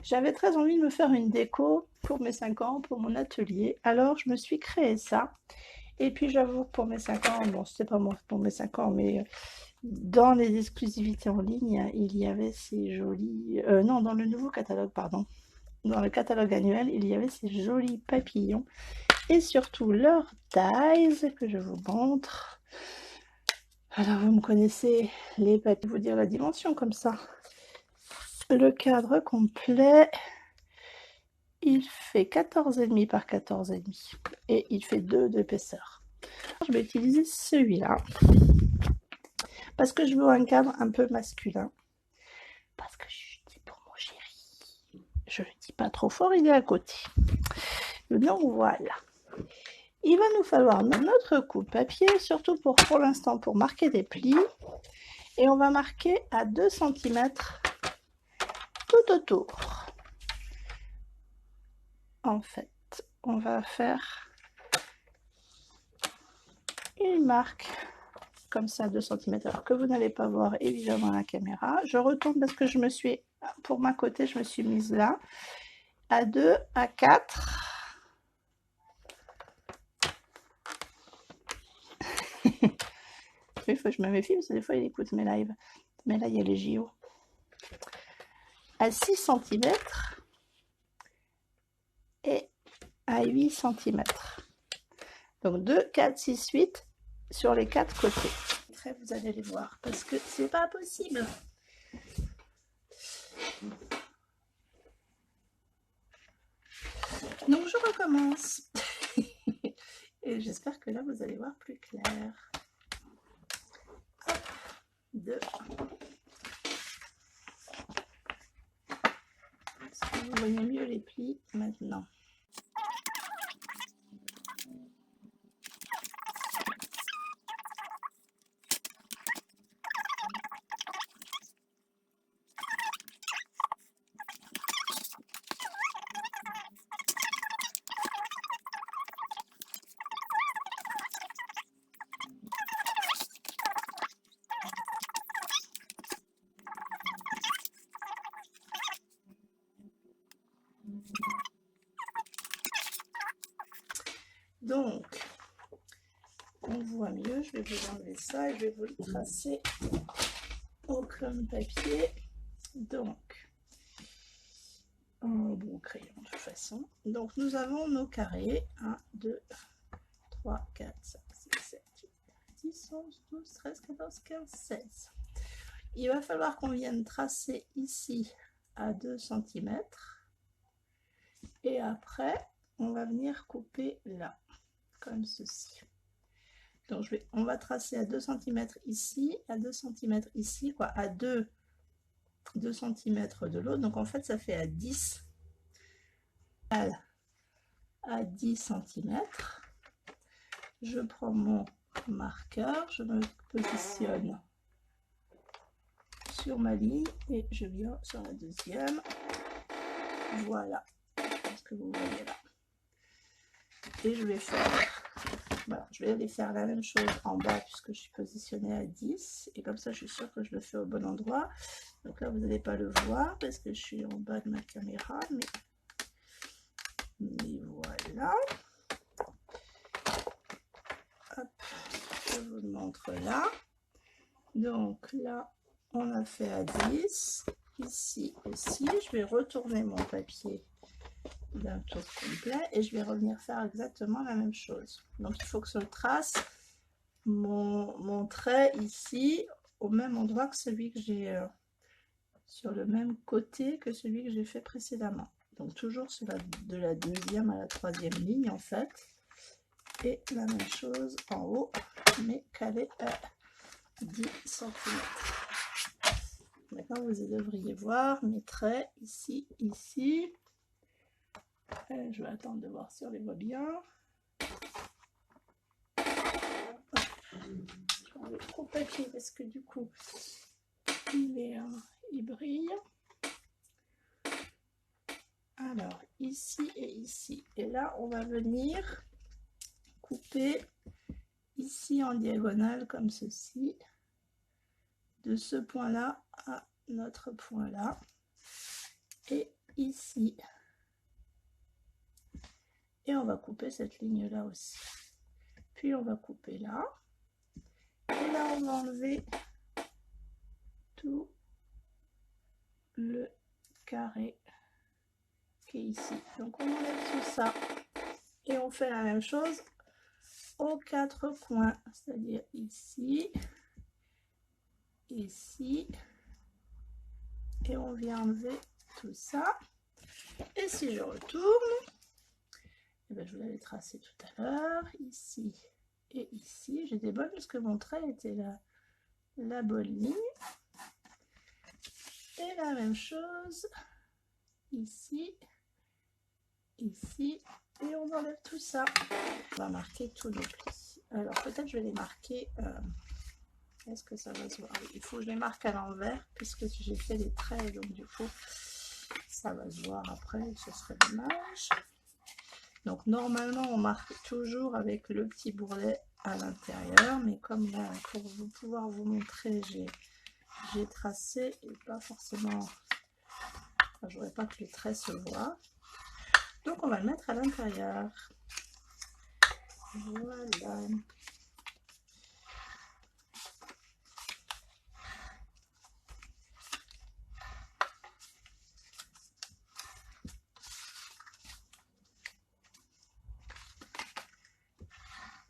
J'avais très envie de me faire une déco pour mes 5 ans, pour mon atelier. Alors, je me suis créé ça. Et puis, j'avoue que pour mes 5 ans, bon, c'était pas moi pour mes 5 ans, mais dans les exclusivités en ligne, il y avait ces jolis... non, dans le nouveau catalogue, pardon. Dans le catalogue annuel, il y avait ces jolis papillons. Et surtout, leur taille, que je vous montre. Alors, vous me connaissez, les papillons, vous dire la dimension comme ça. Le cadre complet, il fait 14,5 par 14,5 et il fait 2 d'épaisseur. Je vais utiliser celui-là parce que je veux un cadre un peu masculin. Parce que je dis pour mon chéri, je ne le dis pas trop fort, il est à côté. Donc voilà. Il va nous falloir notre coupe papier, surtout pour l'instant pour marquer des plis. Et on va marquer à 2 cm tout autour. En fait, on va faire une marque comme ça, 2 cm, alors que vous n'allez pas voir évidemment la caméra. Je retourne parce que je me suis, pour ma côté, je me suis mise là, à 2, à 4. Il faut que je me méfie parce que des fois il écoute mes lives. Mais là, il y a les JO. À 6 cm et à 8 cm. Donc 2, 4, 6, 8 sur les 4 côtés. Après, vous allez les voir parce que c'est pas possible. Donc je recommence. Et j'espère que là, vous allez voir plus clair. Hop, 2. Est-ce que vous voyez mieux les plis maintenant? Donc, on voit mieux, je vais vous enlever ça et je vais vous le tracer au crayon papier. Donc, en bon crayon de toute façon. Donc, nous avons nos carrés. 1, 2, 3, 4, 5, 6, 7, 8, 10, 11, 12, 13, 14, 15, 16. Il va falloir qu'on vienne tracer ici à 2 cm. Et après, on va venir couper là, comme ceci. Donc on va tracer à 2 cm ici, à 2 cm ici, quoi, à 2 cm de l'autre. Donc en fait, ça fait à 10 cm. Je prends mon marqueur, je me positionne sur ma ligne et je viens sur la deuxième. Voilà ce que vous voyez là. Et je vais faire... Voilà, je vais aller faire la même chose en bas puisque je suis positionnée à 10 et comme ça je suis sûre que je le fais au bon endroit. Donc là vous n'allez pas le voir parce que je suis en bas de ma caméra, mais voilà. Hop, je vous le montre là. Donc là on a fait à 10, ici aussi. Je vais retourner mon papier d'un tour complet et je vais revenir faire exactement la même chose. Donc il faut que je trace mon trait ici au même endroit que celui que j'ai sur le même côté que celui que j'ai fait précédemment. Donc toujours sur de la deuxième à la troisième ligne en fait, et la même chose en haut mais calé à 10 cm. D'accord, vous devriez voir mes traits ici, ici. Je vais attendre de voir si on les voit bien. Je vais enlever trop de papier parce que du coup il brille. Alors ici et ici, et là on va venir couper ici en diagonale comme ceci, de ce point là à notre point là, et ici. Et on va couper cette ligne là aussi. Puis on va couper là. Et là on va enlever tout le carré qui est ici. Donc on enlève tout ça. Et on fait la même chose aux 4 coins. C'est-à-dire ici, ici. Et on vient enlever tout ça. Et si je retourne, eh bien, je vous l'avais tracé tout à l'heure, ici et ici. J'étais bonne parce que mon trait était la bonne ligne. Et la même chose ici, ici. Et on enlève tout ça. On va marquer tous nos plis. Alors peut-être je vais les marquer... est-ce que ça va se voir? Il faut que je les marque à l'envers puisque j'ai fait les traits, donc du coup ça va se voir après, ce serait dommage. Donc normalement on marque toujours avec le petit bourrelet à l'intérieur, mais comme là pour pouvoir vous montrer j'ai tracé et pas forcément, enfin, je voudrais pas que le trait se voit, donc on va le mettre à l'intérieur. Voilà.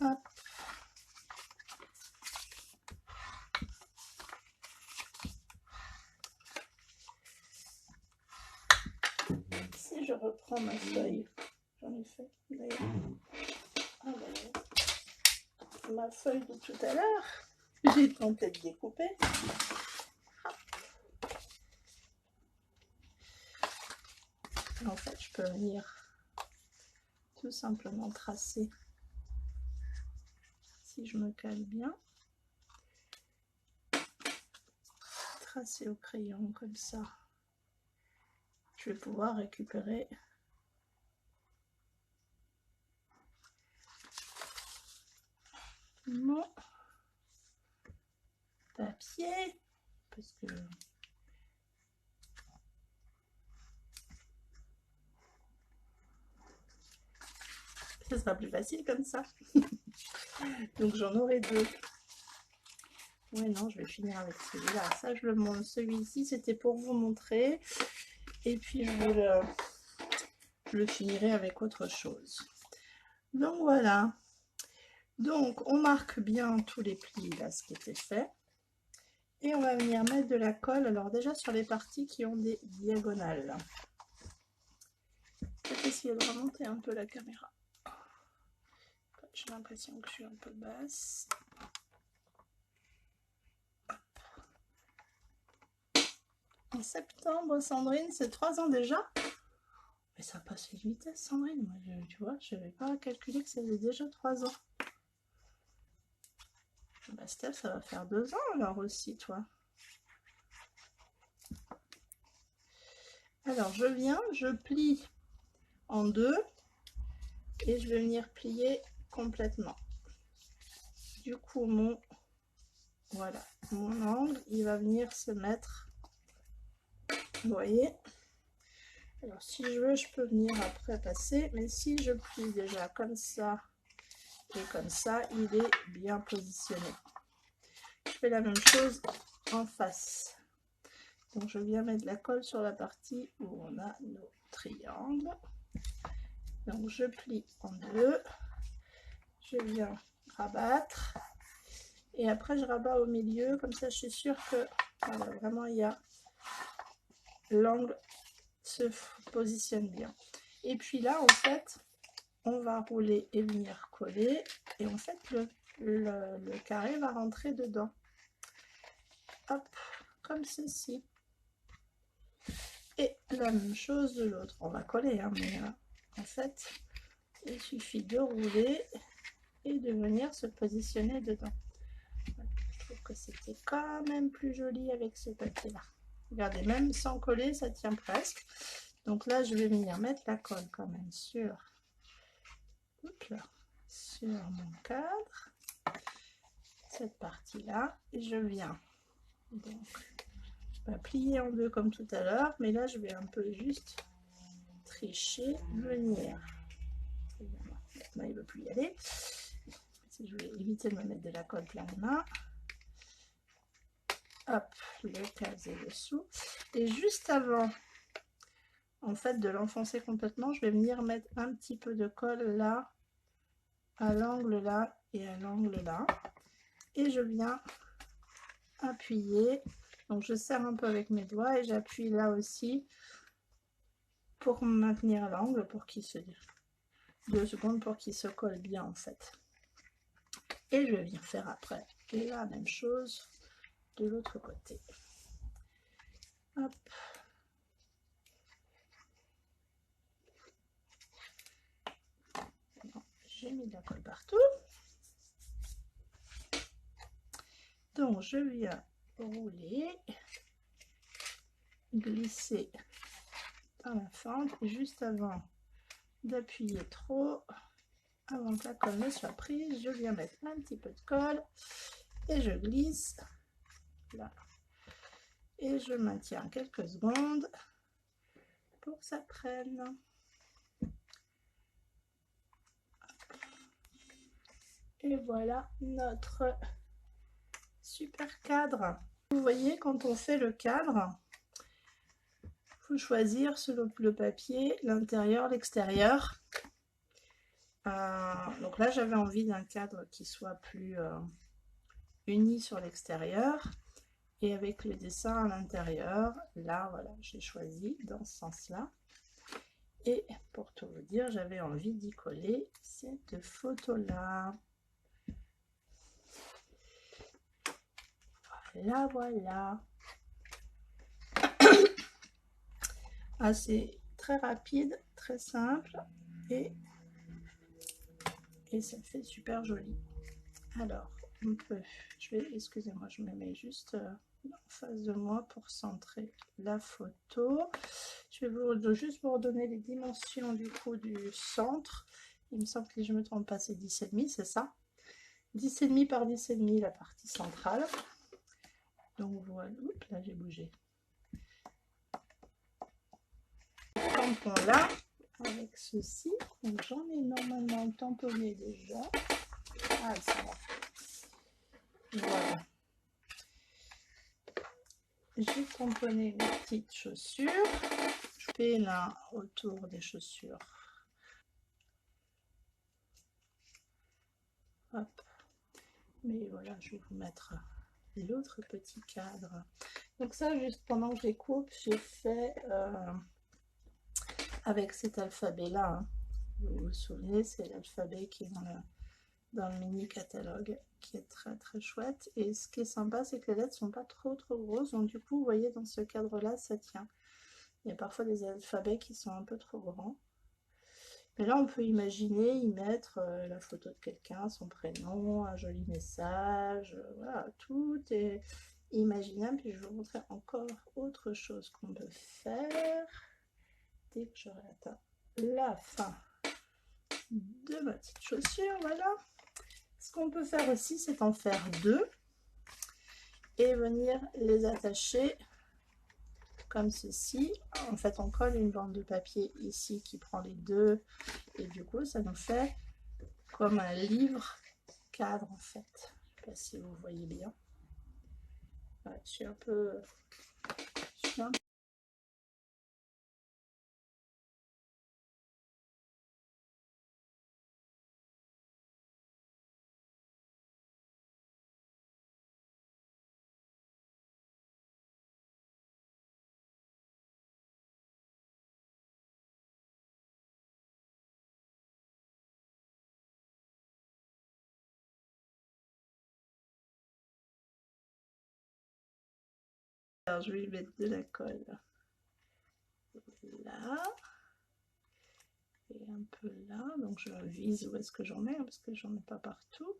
Hop. Si je reprends ma feuille, j'en ai fait d'ailleurs. Ma feuille de tout à l'heure, j'ai tenté de découper. En fait, je peux venir tout simplement tracer, si je me cale bien, tracer au crayon comme ça. Je vais pouvoir récupérer mon papier, parce que ce sera plus facile comme ça. Donc j'en aurai 2. Ouais, non, je vais finir avec celui-là. Ça, je le montre. Celui-ci, c'était pour vous montrer. Et puis, je le finirai avec autre chose. Donc, voilà. Donc, on marque bien tous les plis, là, ce qui était fait. Et on va venir mettre de la colle. Alors, déjà, sur les parties qui ont des diagonales. Je vais essayer de remonter un peu la caméra. J'ai l'impression que je suis un peu basse. En septembre, Sandrine, c'est 3 ans déjà. Mais ça passe une vitesse, Sandrine. Moi, tu vois, je n'avais pas calculé que ça faisait déjà 3 ans. Bah, Steph, ça va faire 2 ans alors aussi, toi. Alors, je viens, je plie en 2 et je vais venir plier complètement. Du coup, voilà, mon angle, il va venir se mettre, vous voyez. Alors, si je veux, je peux venir après passer, mais si je plie déjà comme ça et comme ça, il est bien positionné. Je fais la même chose en face. Donc, je viens mettre la colle sur la partie où on a nos triangles. Donc, je plie en 2. Je viens rabattre. Et après, je rabats au milieu. Comme ça, je suis sûre que voilà, vraiment, il y a l'angle se positionne bien. Et puis là, en fait, on va rouler et venir coller. Et en fait, le carré va rentrer dedans. Hop, comme ceci. Et la même chose de l'autre. On va coller, hein, mais en fait, il suffit de rouler et de venir se positionner dedans. Je trouve que c'était quand même plus joli avec ce papier-là. Regardez, même sans coller, ça tient presque. Donc là, je vais venir mettre la colle quand même sur mon cadre, cette partie-là. Et je viens donc plier en 2 comme tout à l'heure, mais là, je vais un peu juste tricher, venir. Maintenant, il ne veut plus y aller. Je vais éviter de me mettre de la colle plein les mains. Hop, le caser dessous. Et juste avant, en fait, de l'enfoncer complètement, je vais venir mettre un petit peu de colle là, à l'angle là et à l'angle là. Et je viens appuyer. Donc, je serre un peu avec mes doigts et j'appuie là aussi pour maintenir l'angle, pour qu'il se... 2 secondes pour qu'il se colle bien en fait. Et je vais venir faire après la même chose de l'autre côté. Hop. J'ai mis de la colle partout. Donc je viens rouler, glisser dans la fente et juste avant d'appuyer trop, avant que la colle ne soit prise, je viens mettre un petit peu de colle et je glisse là. Et je maintiens quelques secondes pour que ça prenne. Et voilà notre super cadre. Vous voyez, quand on fait le cadre, il faut choisir selon le papier, l'intérieur, l'extérieur. Donc là, j'avais envie d'un cadre qui soit plus uni sur l'extérieur et avec le dessin à l'intérieur. Là, voilà, j'ai choisi dans ce sens-là. Et pour tout vous dire, j'avais envie d'y coller cette photo-là. Voilà, voilà. C'est très rapide, très simple et ça fait super joli. Alors, on peut, excusez-moi, je me mets juste en face de moi pour centrer la photo. Je vais juste vous redonner les dimensions du coup du centre. Il me semble que je ne me trompe pas, c'est 10,5, c'est ça? 10,5 par 10,5 la partie centrale. Donc voilà, oups, là j'ai bougé. Tampon là, avec ceci. Donc j'en ai normalement tamponné déjà. Ah, ça va. Voilà. J'ai tamponné mes petites chaussures. Je fais là autour des chaussures. Hop. Mais voilà, je vais vous mettre l'autre petit cadre. Donc ça, juste pendant que je les coupe, j'ai fait avec cet alphabet-là. Hein. Vous vous souvenez, c'est l'alphabet qui est dans le mini catalogue, qui est très très chouette. Et ce qui est sympa, c'est que les lettres sont pas trop grosses. Donc du coup, vous voyez, dans ce cadre-là, ça tient. Il y a parfois des alphabets qui sont un peu trop grands. Mais là, on peut imaginer y mettre la photo de quelqu'un, son prénom, un joli message. Voilà, tout est imaginable. Puis je vais vous montrer encore autre chose qu'on peut faire dès que j'aurai atteint la fin de ma petite chaussure. Voilà. Ce qu'on peut faire aussi, c'est en faire deux et venir les attacher comme ceci. En fait, on colle une bande de papier ici qui prend les deux et du coup, ça nous fait comme un livre cadre en fait. Je sais pas si vous voyez bien. Ouais, je suis un peu... Alors, je vais mettre de la colle là et un peu là. Donc, je vise où est-ce que j'en ai, parce que j'en ai pas partout.